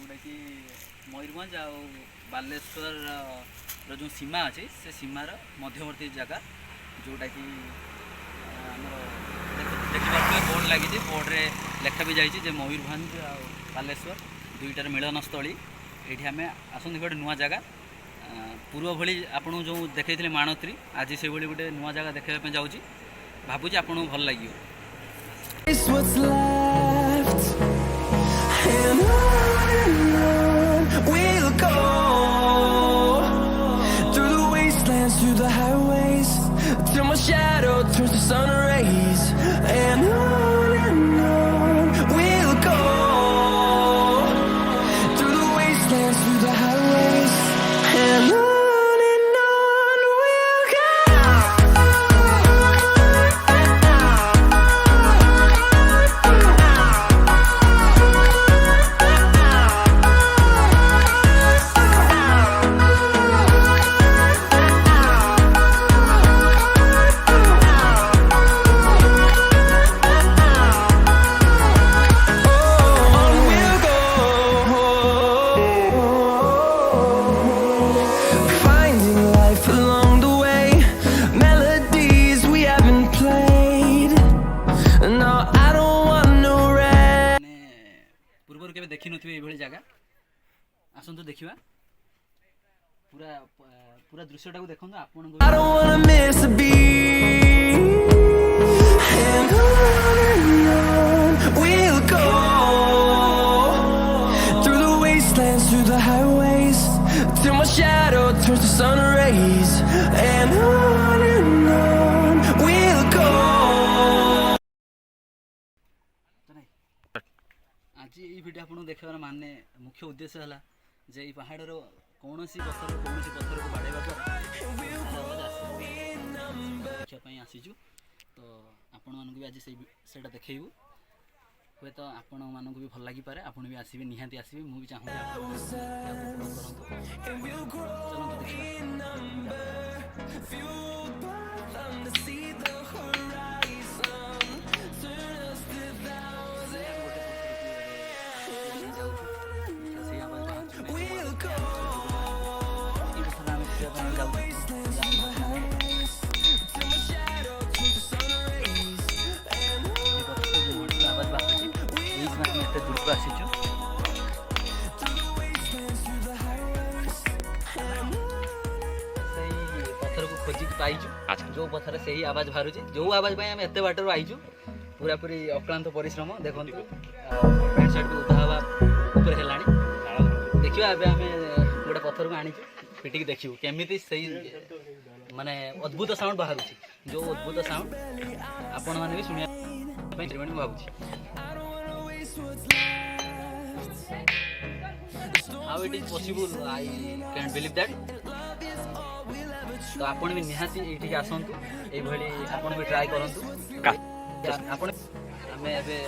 जोटा कि मयूरभंज आ बालेश्वर जो सीमा अच्छी से सीमार मध्यवर्ती जगह जोटा कि देखिए बोर्ड लगी बोर्ड रे लेखा भी जाइए मयूरभंज आ बालेश्वर दुईटार मिलनस्थली ये आम आसते गोटे नुआ जगह पूर्व भली आपको जो देखते माणत्री आज से गोटे नुआ जगह देखा जाऊँगी भावुँ आपको भल लगे we'll go through the wastelands, through the highways, till my shadow turns to sun rays, and on we'll go through the wastelands, through the highways, and on we'll go. पूर्व देखी नई जगह आसतु देखा पूरा पूरा दृश्यटा को देखो आज ये वीडियो आपको देखार माने मुख्य उद्देश्य है जे पहाड़र कौन सी पत्थर को बाड़ेवा देखापी आसीचु तो आपण मानक भी आज से देखू हे तो आपण मानक भी भल लगी पारे आपण भी आसबे निहाती आसबे मु भी चाहूँ आसीचु पत्थर को खोजिक पाइचु जो पत्थर से ही आवाज बाहर जो आवाज आम एत बाटर आईचु पूरा पूरी अक्लांत परिश्रम देखो पैंट सार्ट भी उदा हवा ऊपर है देखा आम गोटे पत्थर को आनीचु पिटिक देखू केमी से माने अद्भुत साउंड बाहर जो अद्भुत साउंड आपण मैंने भी शुणा भावुँ how it is possible I can't believe that तो आपण भी निहाती एठी आसंतु ए भली आपण भी ट्राई करंतु आपण हमें एबे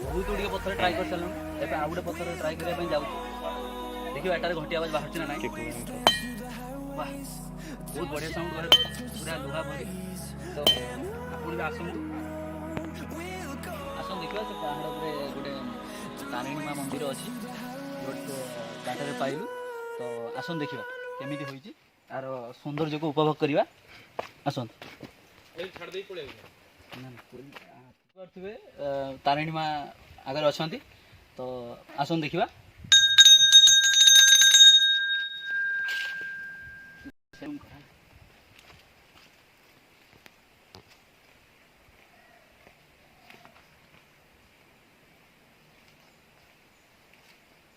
बहुत गुडी पत्थर ट्राई कर चलनु एबे आ गुडी पत्थर ट्राई करे पई जाउ देखियो एटार घंटी आवाज बाहर ना नाही वाह बहुत बढ़िया साउंड बाहर पूरा लोहा भरी तो आपण भी आसंतु देखियो से पहाड़ रे गुडे तारिणी मां मंदिर अछि बाटर पाइलु तो आसन देखा केमी होती आर सौंदर्य को उपभोग करवा आसन तारिणी माँ आगे अच्छा तो आसन देखा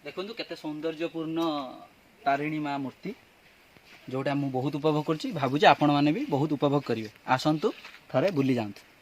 देखु केते सौंदर्यपूर्ण तारिणी माँ मूर्ति जोटा मुझे बहुत उपभोग कर भावुँ आपण मैंने भी बहुत उपभोग करेंगे आसतु थे बुली जातु।